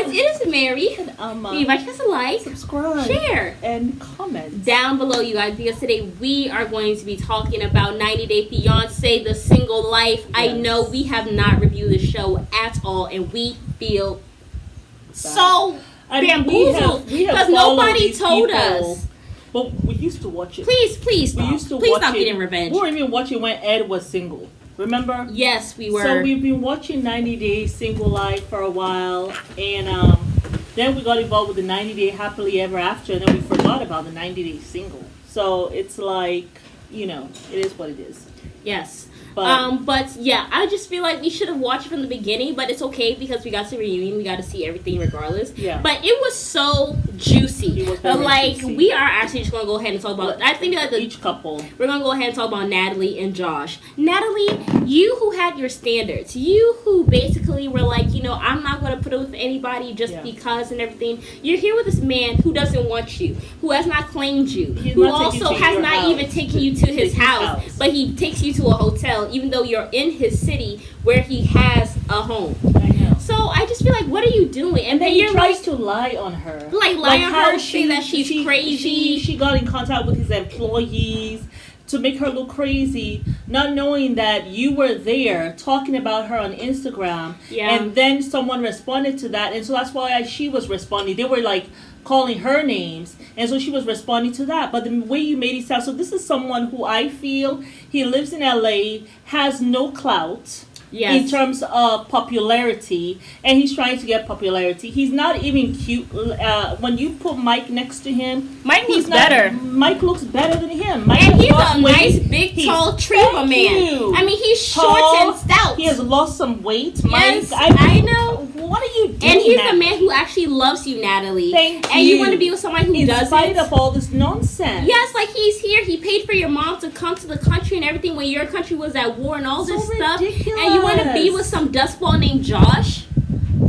guys, it is Mary. And Leave us a like, subscribe, share, and comment down below, you guys, because today we are going to be talking about 90 Day Fiance, the single life. Yes. I know we have not reviewed the show at all, and we feel so bamboozled because nobody told us. But we used to watch it. Please stop. Please stop getting revenge. We were even watching when Ed was single. Remember? Yes, we were. So we've been watching 90 Day Single Life for a while, and then we got involved with the 90 Day Happily Ever After, and then we forgot about the 90 Day Single. So it's like, it is what it is. Yes. But yeah, I just feel like we should have watched it from the beginning, but it's okay because we got to reunion, we got to see everything regardless. Yeah. But it was so juicy. It was very juicy. We are actually just gonna go ahead and talk about. I think that each couple. We're gonna go ahead and talk about Natalie and Josh. Natalie, you who had your standards, you who basically were like, I'm not gonna put up with anybody just because and everything. You're here with this man who doesn't want you, who has not claimed you, who also has not even taken you to his house, but he takes you to a hotel, even though you're in his city where he has a home. I know. So I just feel like, what are you doing? And then he tries to lie on her. Lie on her, say that she's crazy. She got in contact with his employees to make her look crazy, not knowing that you were there talking about her on Instagram. Yeah. And then someone responded to that. And so that's why she was responding. They were like calling her names. And so she was responding to that. But the way you made it sound, so this is someone who I feel he lives in LA, has no clout. Yes. In terms of popularity, and he's trying to get popularity. He's not even cute. When you put Mike next to him, Mike looks better. Mike looks better than him. And he's a nice, big, tall tree of a man. I mean, he's short and stout. He has lost some weight. Yes, Mike, I know. What are you doing? And he's a man who actually loves you, Natalie. Thank you. And you want to be with someone who doesn't. In spite of all this nonsense. Yes, like he's here. He paid for your mom to come to the country and everything when your country was at war and all this stuff. And you want to be with some dustball named Josh?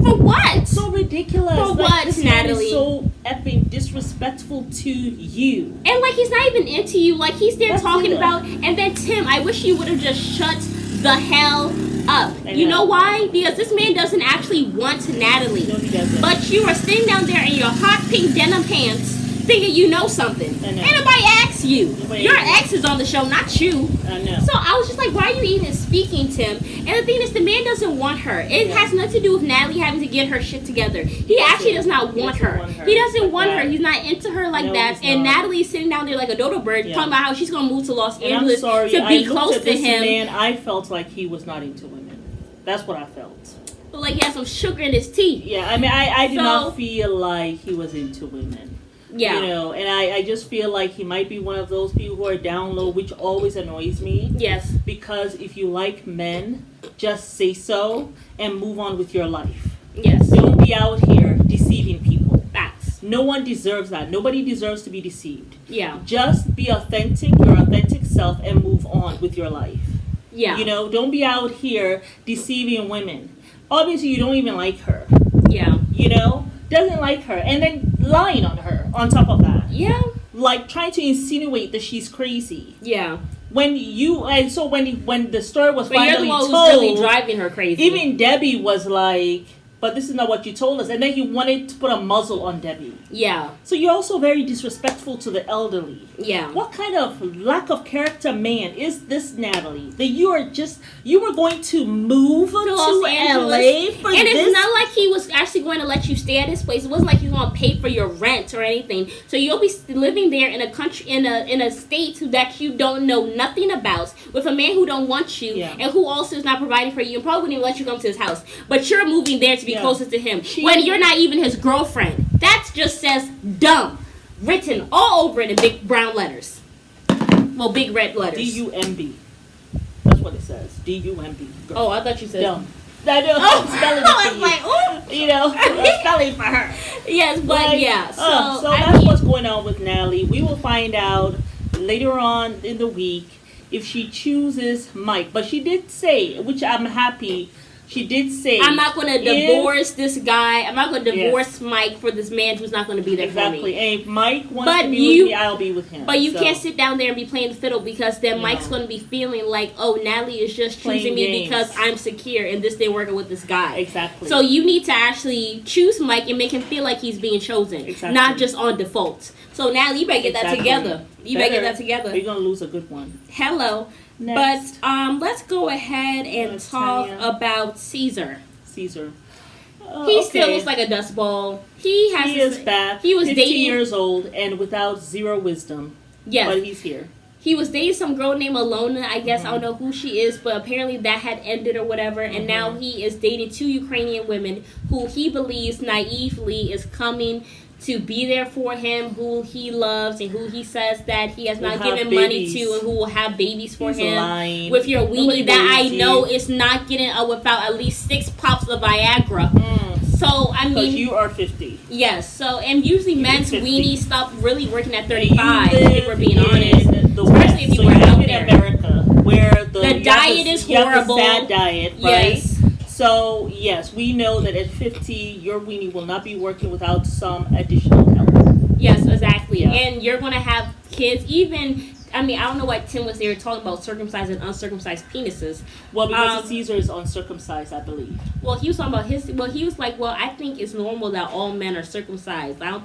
For what? So ridiculous. For what, this Natalie? Man is so effing disrespectful to you. And like he's not even into you. Like he's there talking about. And then Tim, I wish you would have just shut the hell up. You know why? Because this man doesn't actually want Natalie. No, he doesn't. But you are sitting down there in your hot pink denim pants, thinking you know something. I know. Ain't nobody asks you. Your ex is on the show, not you. I know. So I was just like, why are you even speaking, Tim? And the thing is, the man doesn't want her. It has nothing to do with Natalie having to get her shit together. He actually does not want her. He doesn't want her. He's not into her like that. And Natalie's sitting down there like a dodo bird talking about how she's going to move to Los Angeles to be close to him. Man, I felt like he was not into women. That's what I felt. But like he has some sugar in his teeth. Yeah, I mean, I did not feel like he was into women. Yeah. And I just feel like he might be one of those people who are down low, which always annoys me. Yes. Because if you like men, just say so and move on with your life. Yes. Don't be out here deceiving people. Facts. No one deserves that. Nobody deserves to be deceived. Yeah. Just be authentic, your authentic self, and move on with your life. Yeah. Don't be out here deceiving women. Obviously, you don't even like her. Yeah. Doesn't like her. And then lying on her on top of that. Yeah. Like trying to insinuate that she's crazy. Yeah. When the story was finally you're the one told, who's really driving her crazy. Even Debbie was like, but this is not what you told us. And then he wanted to put a muzzle on Debbie. Yeah. So you're also very disrespectful to the elderly. Yeah. What kind of lack of character man is this, Natalie? That you were going to move to Los Angeles. LA for and this? It's not like he was actually going to let you stay at his place. It wasn't like he was going to pay for your rent or anything. So you'll be living there in a country, in a state that you don't know nothing about, with a man who don't want you and who also is not providing for you and probably wouldn't even let you come to his house. But you're moving there to be closer to him when you're not even his girlfriend. That just says dumb, written all over it in big brown letters. Well, big red letters. D-U-M-B. That's what it says. D-U-M-B. Oh, I thought you said dumb. I know. I'm spelling it for I was like, I'm spelling for her. Yes, but yeah. So that's what's going on with Natalie. We will find out later on in the week if she chooses Mike. But she did say, which I'm happy, She did say, I'm not going to divorce this guy. I'm not going to divorce Mike for this man who's not going to be there for me. And if Mike wants to be with me, I'll be with him. But you can't sit down there and be playing the fiddle, because then Mike's going to be feeling like, oh, Natalie is just choosing me because I'm secure and this didn't working with this guy. Exactly. So you need to actually choose Mike and make him feel like he's being chosen, not just on default. So Natalie, you better get that together. You better get that together. You're going to lose a good one. Hello. Next. But let's go ahead and talk about Caesar. He still looks like a dust ball. He is back. He was 50 dating years old and without zero wisdom. Yes. But he's here. He was dating some girl named Alona. I guess I don't know who she is, but apparently that had ended or whatever. And now he is dating 2 Ukrainian women who he believes naively is coming to be there for him, who he loves and who he says that he has not given money to, and who will have babies for him. Lying. With your weenie that I know is not getting without at least 6 pops of Viagra. So, I mean... Because you are 50. Yes. So, and usually men's weenies stop really working at 35, if we're being honest. Especially if you were out there. In America, where the diet is horrible. You have the sad diet, right? Yes. So, yes, we know that at 50, your weenie will not be working without some additional help. Yes, exactly. Yeah. And you're going to have kids, I don't know what Tim was there talking about, circumcised and uncircumcised penises. Well, because Caesar is uncircumcised, I believe. Well, he was talking about he was like, well, I think it's normal that all men are circumcised. I don't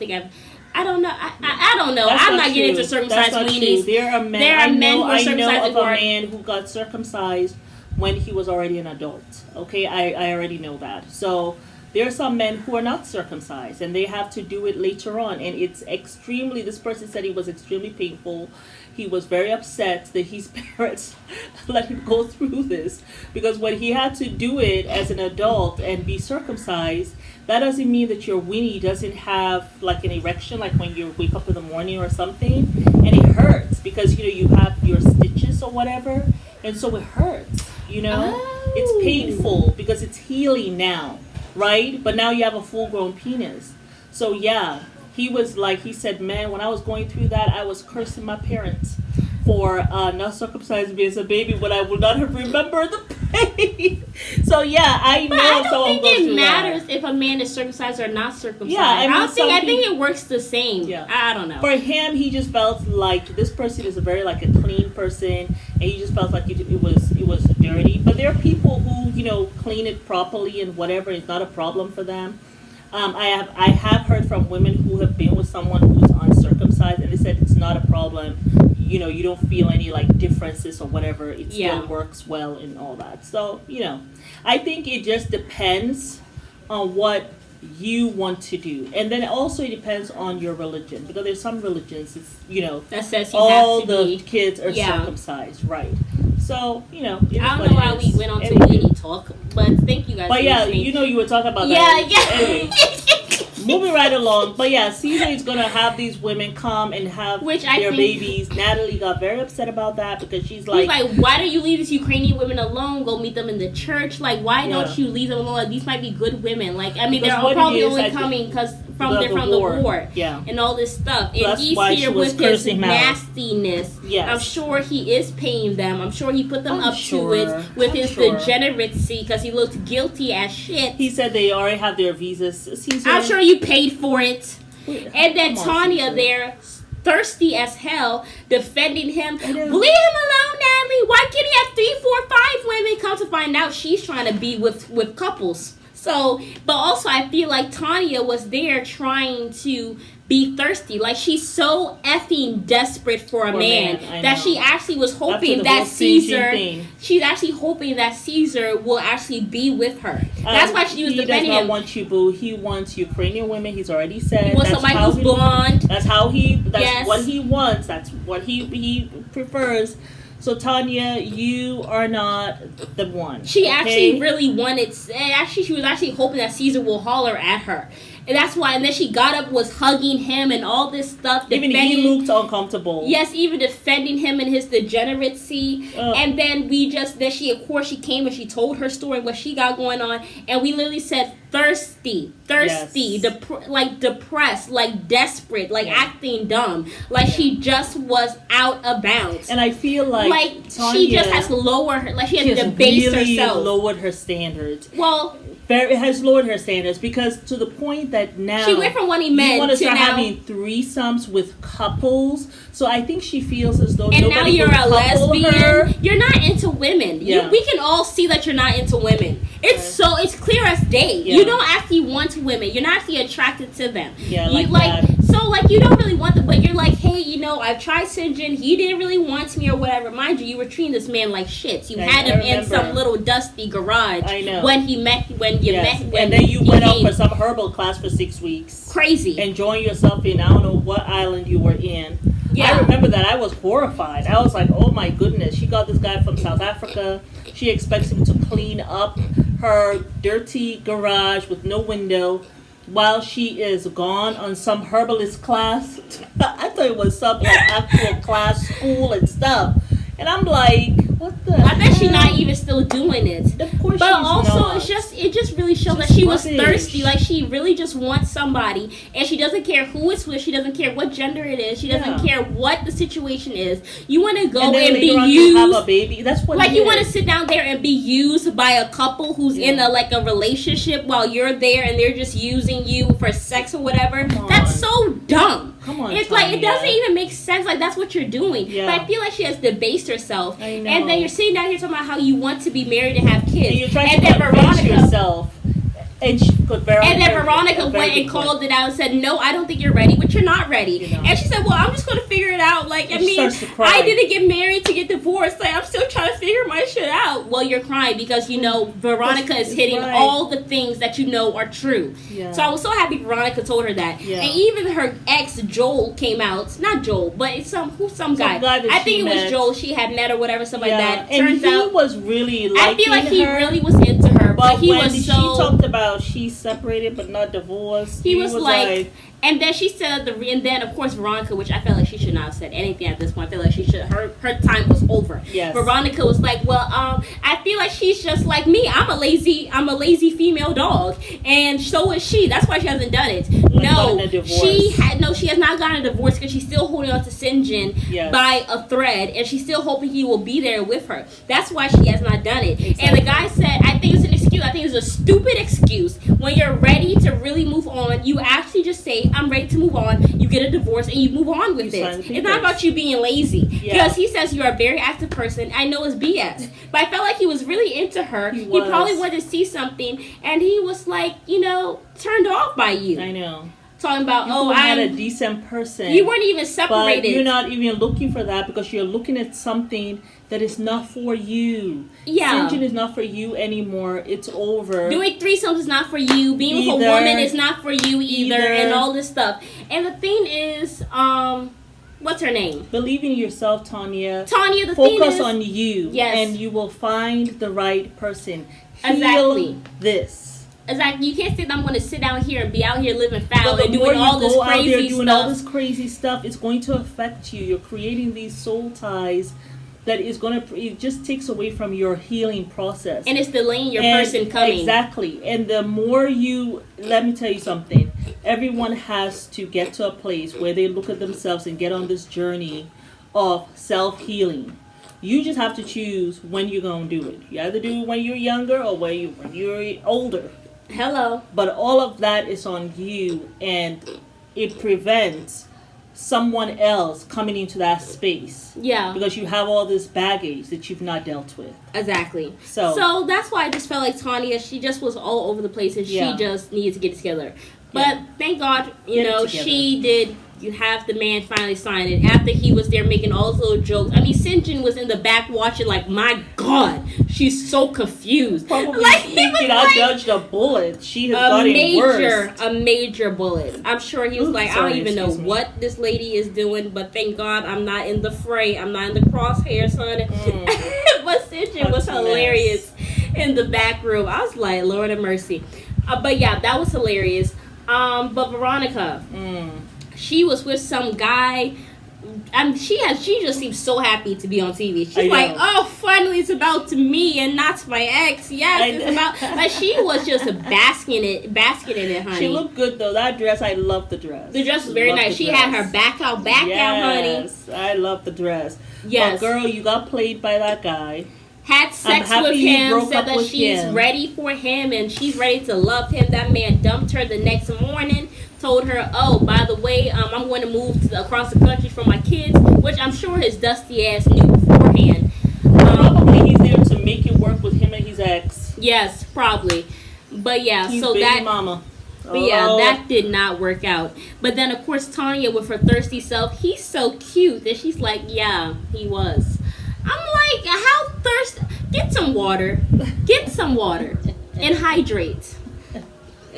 know. I don't know. I'm not getting into circumcised weenies. There are men who are circumcised. I know of a man who got circumcised when he was already an adult. Okay, I already know that. So there are some men who are not circumcised, and they have to do it later on, and it's extremely. This person said it was extremely painful. He was very upset that his parents let him go through this, because when he had to do it as an adult and be circumcised, that doesn't mean that your weenie doesn't have like an erection, like when you wake up in the morning or something, and it hurts because you have your stitches or whatever, and so it hurts. It's painful because it's healing now, right? But now you have a full-grown penis. So yeah, he said, man, when I was going through that, I was cursing my parents for not circumcising me as a baby, when I would not have remembered the pain. So yeah, I know. I don't think it matters if a man is circumcised or not circumcised. Yeah, I think it works the same. Yeah. I don't know. For him, he just felt like this person is a very a clean person, and he just felt like it was dirty. But there are people who clean it properly and whatever. It's not a problem for them. I have heard from women who have been with someone who's uncircumcised, and they said it's not a problem. You don't feel any differences or whatever. It still works well and all that. So I think it just depends on what you want to do, and then also it depends on your religion, because there's some religions that says all the kids are circumcised, right? So I don't know why we went on to weenie talk, but thank you guys. But yeah, you were talking about that. Yeah. Anyway, moving right along. But yeah, Caesar is gonna have these women come and have their babies. Natalie got very upset about that, because she's like, why don't you leave these Ukrainian women alone? Go meet them in the church. Why don't you leave them alone? These might be good women. They're probably only coming because they're from the war. Yeah. And all this stuff. So and he's here with his nastiness. Yes. I'm sure he is paying them. I'm sure he put them to it with his degeneracy, because he looked guilty as shit. He said they already have their visas. Caesar, I'm sure you paid for it. And then Tania there, thirsty as hell, defending him. Leave him alone, Natalie. Why can't he have 3, 4, 5 women? Come to find out, she's trying to be with couples. So, but also I feel like Tania was there trying to be thirsty. She's so effing desperate for a man that she actually was hoping that Caesar. She's actually hoping that Caesar will actually be with her. That's why she was defending him. He does not want you, boo. He wants Ukrainian women. He's already said. He wants somebody who's blonde. That's what he wants. That's what he prefers. So Tania, you are not the one. She actually really wanted. She was actually hoping that Caesar will holler at her. And that's why, and then she got up, was hugging him and all this stuff. Even he looked uncomfortable. Yes, even defending him and his degeneracy. And then then she came and she told her story, what she got going on. And we literally said, thirsty, yes. Like depressed, like desperate, like acting dumb. Like she just was out of bounds. And I feel like Tania, she just has lowered her, like she has debased really herself. Lowered her standards. Well, it has lowered her standards, because to the point that now she went from wanting men you want to start now having threesomes with couples. So I think she feels as though and now you're a lesbian. Her. You're not into women. Yeah. We can all see that you're not into women. It's clear as day. Yeah. You don't actually want women. You're not actually attracted to them. Yeah, you you don't really want them, but you're like, hey, I've tried St. John. He didn't really want me or whatever. Mind you were treating this man like shit. You had him in some little dusty garage. I know. When you met. And then you went out for some herbal class for 6 weeks. Crazy. Enjoying yourself in, I don't know what island you were in. Yeah. I remember that. I was horrified. I was like, oh my goodness. She got this guy from South Africa. She expects him to clean up her dirty garage with no window while she is gone on some herbalist class. I thought it was some actual class, school and stuff. And I'm like, what the I bet she's not even still doing it. Of course but she's also not. it just really showed that she was thirsty. Like she really just wants somebody, and she doesn't care who it's with. She doesn't care what gender it is. She doesn't care what the situation is. You want to go and be used. Have a baby. That's what. Like you want to sit down there and be used by a couple who's in a relationship while you're there, and they're just using you for sex or whatever. That's so dumb. Come on, it's Tania. like it doesn't even make sense. Like that's what you're doing. Yeah. But I feel like she has debased herself. I know. And then you're sitting down here talking about how you want to be married and have kids. And you're trying to convince yourself. And then Veronica went and called it out and said, no, I don't think you're ready, which you're not ready. And she said, well, I'm just going to figure it out. Like, I mean, I didn't get married to get divorced. Like, I'm still trying to figure my shit out. Well, you're crying because, Veronica is hitting all the things that are true. Yeah. So I was so happy Veronica told her that. Yeah. And even her ex, Joel, came out. Not Joel, but it's some guy. I think it was Joel she had met or whatever, something like that. And Turns out, was really liking I feel like he her, really was into her. But he was she talked about she's separated but not divorced. He was like, and then she said and then of course Veronica, which I felt like she should not have said anything at this point. I feel like she should. Her time was over. Yes. Veronica was like, well, I feel like she's just like me. I'm a lazy female dog, and so is she. That's why she hasn't done it. She has not gotten a divorce because she's still holding on to Sinjin by a thread, and she's still hoping he will be there with her. That's why she has not done it. Exactly. And the guy said, I think it's an excuse. I think it's a stupid excuse. When you're ready to really move on, you actually just say, I'm ready to move on. You get a divorce and you move on with it. It's not about you being lazy. Because he says you're a very active person. I know it's BS. But I felt like he was really into her. He probably wanted to see something, and he was like, turned off by you. I know. Talking about, I'm a decent person. You weren't even separated. But you're not even looking for that because you're looking at something that is not for you. Yeah. Sinjin is not for you anymore. It's over. Doing threesomes is not for you. Being with a woman is not for you either. And all this stuff. And the thing is, what's her name? Believe in yourself, Tania. Tania, Focus on you. Yes. And you will find the right person. Feel this. Exactly. You can't say that I'm going to sit down here and be out here living foul and doing all this crazy stuff. All this crazy stuff, it's going to affect you. You're creating these soul ties that is going to, it just takes away from your healing process. And it's delaying your person coming. Exactly. And the more let me tell you something. Everyone has to get to a place where they look at themselves and get on this journey of self-healing. You just have to choose when you're going to do it. You either do it when you're younger or when you're older. Hello. But all of that is on you, and it prevents someone else coming into that space. Yeah. Because you have all this baggage that you've not dealt with. Exactly. So that's why I just felt like Tania, she just was all over the place, and she just needed to get it together. But thank God, she did. You have the man finally sign it after he was there making all those little jokes. I mean, Sinjin was in the back watching like, my God, she's so confused. Probably like, thinking I dodged a bullet. She has gotten worse. A major bullet. I'm sure he was I don't even know what this lady is doing, but thank God I'm not in the fray. I'm not in the crosshair, son. But Sinjin was hilarious in the back room. I was like, Lord have mercy. But yeah, that was hilarious. But Veronica, she was with some guy. She just seems so happy to be on TV. She's like, oh, finally it's about me and not my ex. Yes, it's about like she was just basking in it, honey. She looked good though. That dress, I love the dress. The dress was very nice. She had her back out, honey. Yes, I love the dress. Yes, but girl, you got played by that guy. Had sex with him, said that she's ready for him and she's ready to love him. That man dumped her the next morning. Told her, oh, by the way, I'm going to move across the country for my kids, which I'm sure his dusty ass knew beforehand. Probably he's there to make it work with him and his ex. Yes, probably. But yeah, he's so baby that mama. But yeah, that did not work out. But then of course Tanya with her thirsty self, he's so cute that she's like, yeah, he was. I'm like, how thirsty? Get some water and hydrate.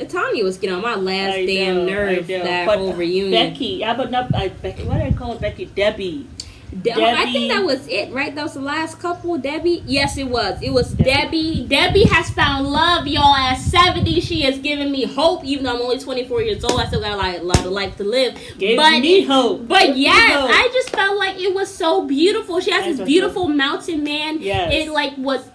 Tanya was getting on my last damn nerve that whole reunion. Becky, but not Becky. Why did I call her Becky? Debbie. I think that was it, right? That was the last couple. Debbie. Yes, it was. It was Debbie. Debbie has found love, y'all. At 70, she has given me hope. Even though I'm only 24 years old, I still got a lot of life to live. Gave me hope. But yes, I just felt like it was so beautiful. She has this beautiful mountain man. Yes. It like was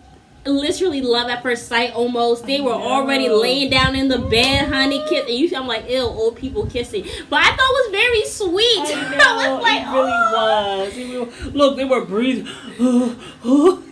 literally love at first sight almost. They were already laying down in the bed, honey, kissing. I'm like, ew, old people kissing. But I thought it was very sweet. I was like, it really was. Look, they were breathing.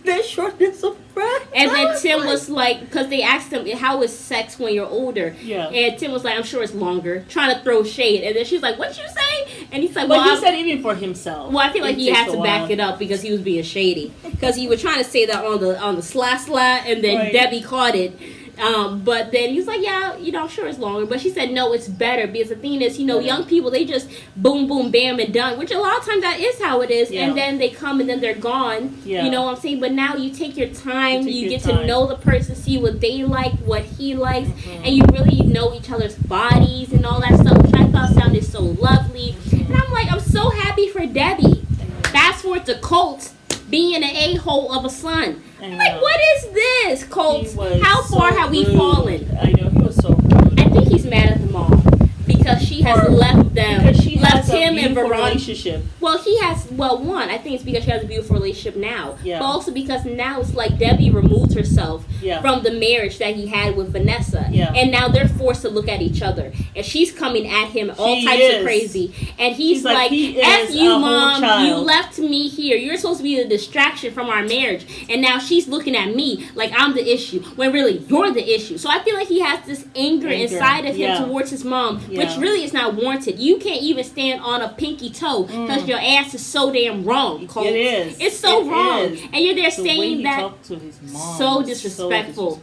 Their shortness of breath. And then Tim was like, because they asked him, how is sex when you're older? Yeah. And Tim was like, I'm sure it's longer. Trying to throw shade. And then she's like, what'd you say? And he's like, but he said even for himself. Well, I feel like he had to back it up because he was being shady. Because he was trying to say that on the slash, and then Debbie caught it. But then he was like, yeah, I'm sure it's longer. But she said, no, it's better. Because the thing is, young people, they just boom, boom, bam, and done. Which a lot of times that is how it is. Yeah. And then they come and then they're gone. Yeah. You know what I'm saying? But now you take your time. You get to know the person, see what they like, what he likes. Mm-hmm. And you really know each other's bodies and all that stuff. Which I thought sounded so lovely. Mm-hmm. And I'm like, I'm so happy for Debbie. Fast forward to Colt being an a-hole of a son. I'm like, what is this, Colt? How far have we fallen? I know, he was so rude. I think he's mad at the mom because she has left them. Because she left has him a and Veronica. Relationship. Well, one, I think it's because she has a beautiful relationship now. Yeah. But also because now it's like Debbie removed herself yeah. from the marriage that he had with Vanessa. Yeah. And now they're forced to look at each other. And she's coming at him all types of crazy. And he's like, F you, Mom, you left me here. You're supposed to be the distraction from our marriage. And now she's looking at me like I'm the issue, when really you're the issue. So I feel like he has this anger inside of him towards his mom, which really is not warranted. You can't even stand on a pinky toe because your ass is so damn wrong, Colt. It is. It's so wrong. Is. And you're there the saying way he that talked to his mom so disrespectful.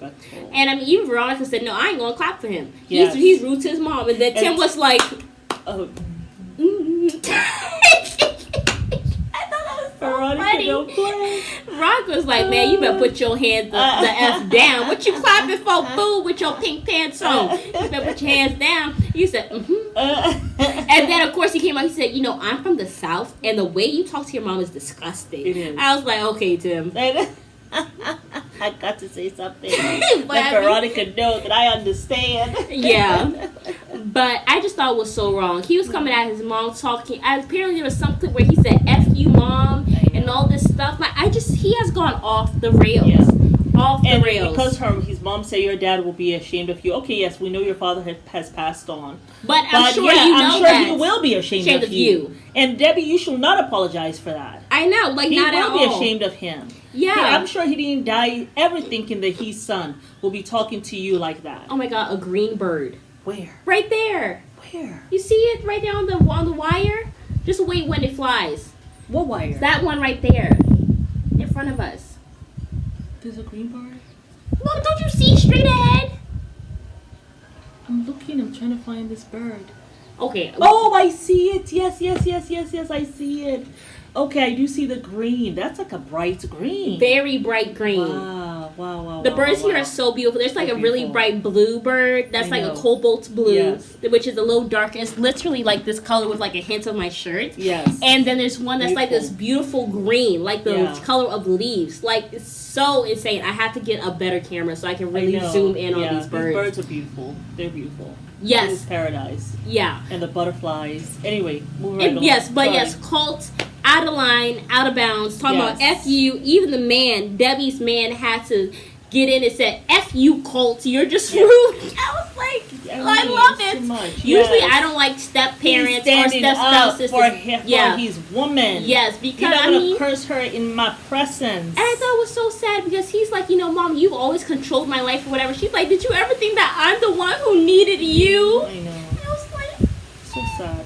And I mean, even Veronica said, no, I ain't gonna clap for him. Yes. He's rude to his mom. And then Tim was like, Veronica don't play. Veronica was like, man, you better put your hands the F down. What you clapping for, boo, with your pink pants on? You better put your hands down. You said, And then, of course, he came out, he said, I'm from the South, and the way you talk to your mom is disgusting. It is. I was like, okay, Tim. I got to say something. Let Veronica know that I understand. Yeah. But I just thought it was so wrong. He was coming at his mom talking. Apparently there was something where he said, F you, Mom, and all this stuff. Like, he has gone off the rails. Yeah. Off the rails. Because his mom said your dad will be ashamed of you. Okay, yes, we know your father has passed on. But I'm sure he will be ashamed of you. And Debbie, you should not apologize for that. I know, like, not at all. He will be ashamed of him. Yeah. I'm sure he didn't die ever thinking that his son will be talking to you like that. Oh my God, a green bird. Where? Right there. Where? You see it right there on the wire? Just wait when it flies. What wire? That one right there. In front of us. There's a green bird? Well, don't you see straight ahead? I'm looking. I'm trying to find this bird. Okay. Oh, I see it. Yes, I see it. Okay, I do see the green. That's like a bright green. Very bright green. Wow. The birds here are so beautiful. There's like a really bright blue bird. That's like a cobalt blue, which is a little dark. It's literally like this color with like a hint of my shirt. Yes. And then there's one that's like this beautiful green, like the color of leaves. Like, it's so insane. I have to get a better camera so I can really zoom in on these birds. These birds are beautiful. They're beautiful. Yes. It is paradise. Yeah. And the butterflies. Anyway, moving right along. Yes, but Sorry. yes, cult, out of line, out of bounds, talking Yes. about F you. Even the man, Debbie's man, had to get in and said, F you, cult, you're just rude. I was like, I love it's it. too much. Usually Yes. I don't like step He's parents or standing step up spouses. for his woman. Yes, You're because not I gonna mean, curse her in my presence. and I thought it was so sad because he's like, Mom, you've always controlled my life or whatever. She's like, did you ever think that I'm the one who needed you? I know. And I was like, So sad.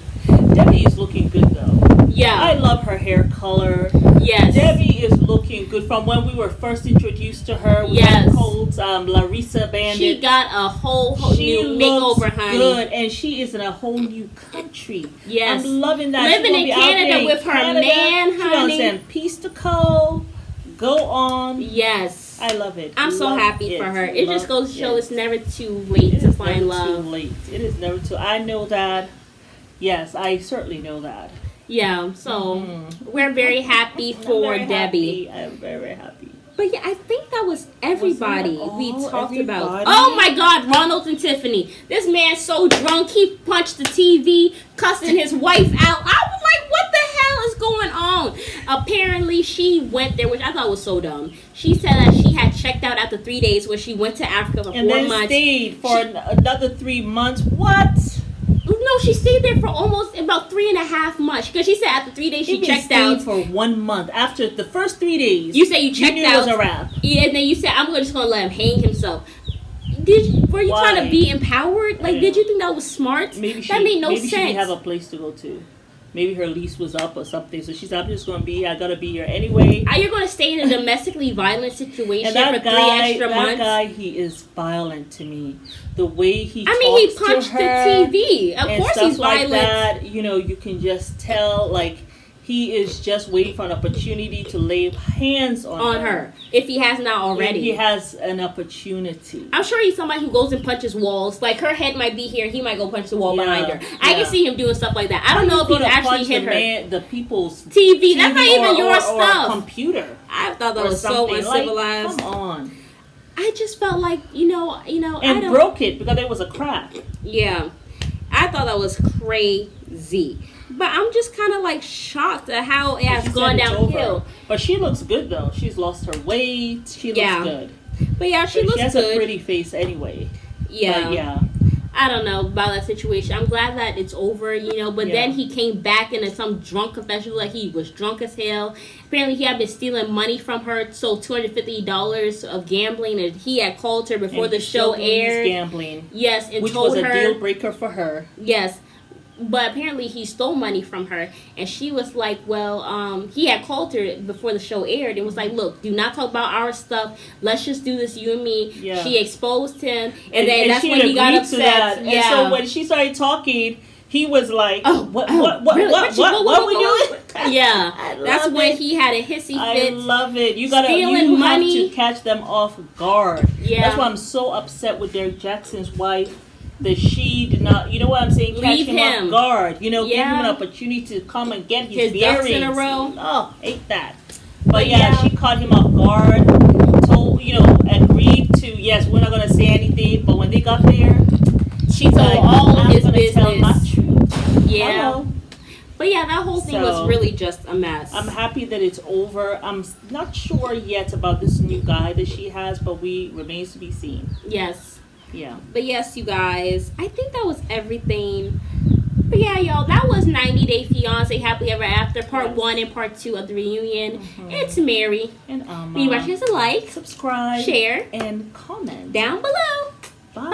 Debbie is looking good though. yeah. I love her hair color. Yes. Debbie is looking good from when we were first introduced to her with Yes. Cold's Larissa Bandit. She got a whole She new looks makeover, honey. good, and she is in a whole new country. Yes. I'm loving that. Living She gonna in be out Canada there in with her Canada. man, She honey. gonna send peace to Cole. Go on. Yes. I love it. I'm so Love happy it. for her. It just Love goes to show it. it's never too late It to is find never love. Too late. It is never too. I know that. Yes, I certainly know that. Yeah, so we're very happy for I'm very Debbie. happy. I'm very, very happy. But yeah, I think that was everybody Was that we all? talked about. Everybody? Oh my God, Ronald and Tiffany. This man's so drunk, he punched the TV, cussing his wife out. I was like, what the hell is going on? Apparently, she went there, which I thought was so dumb. She said that she had checked out after 3 days when she went to Africa for And 4 then months. stayed for another 3 months. What? No, she stayed there for almost about 3.5 months. Because she said after 3 days she Even checked stayed out. for 1 month. After the first 3 days, You said you checked knew out. it was a wrap. Yeah, and then you said I'm just gonna let him hang himself. Were you Why? trying to be empowered? Like, I did know. you think that was smart? Maybe that made no maybe sense. she didn't have a place to go to. Maybe her lease was up or something. So she's I'm just going to be, I got to be here anyway. You're gonna stay in a domestically violent situation And that for 3 guy, extra months. he is violent to me. The way he I mean, he talks punched to the her TV. Of and course, stuff he's like violent. that. You can just tell, like, he is just waiting for an opportunity to lay hands on her if he has not already. If he has an opportunity. I'm sure he's somebody who goes and punches walls. Like, her head might be here, he might go punch the wall behind her. I can see him doing stuff like that. I don't know if he's actually hit her. The people's TV. That's not even your or stuff. Or computer. I thought that or was so something. uncivilized. Like, come on. I just felt like, And I don't, broke it because it was a crack. Yeah. I thought that was crazy. But I'm just kind of like shocked at how it has gone downhill. But she looks good though. She's lost her weight. She looks good. But yeah, she looks She has good. a pretty face anyway. Yeah. But yeah. I don't know about that situation. I'm glad that it's over, But then he came back in some drunk confession, like he was drunk as hell. Apparently, he had been stealing money from her, so $250 of gambling, and he had called her before the show aired. Gambling. Yes, and which told was her, a deal breaker for her. Yes. But apparently he stole money from her, and she was like, well, he had called her before the show aired and was like, look, do not talk about our stuff. Let's just do this, you and me. Yeah. She exposed him, and then that's when he got upset. And so when she started talking, he was like, what really? what we doing? Yeah. That's when he had a hissy fit. I love it. You have to catch them off guard. Yeah. That's why I'm so upset with Derek Jackson's wife. That she did not, what I'm saying? Catch him off guard. Give him an opportunity to come and get his bearings. Ducks in a row. Oh, hate that. But yeah, she caught him off guard. Told, agreed to, yes, we're not going to say anything. But when they got there, she told all of his business. Tell my truth. Yeah. Hello. But yeah, that whole thing was really just a mess. I'm happy that it's over. I'm not sure yet about this new guy that she has, but remains to be seen. Yes. Yeah. But yes, you guys, I think that was everything. But yeah, y'all, that was 90 Day Fiance Happily Ever After, part 1 and part 2 of the reunion. It's Mary. And Be watching us a like, subscribe, share, and comment down below. Bye.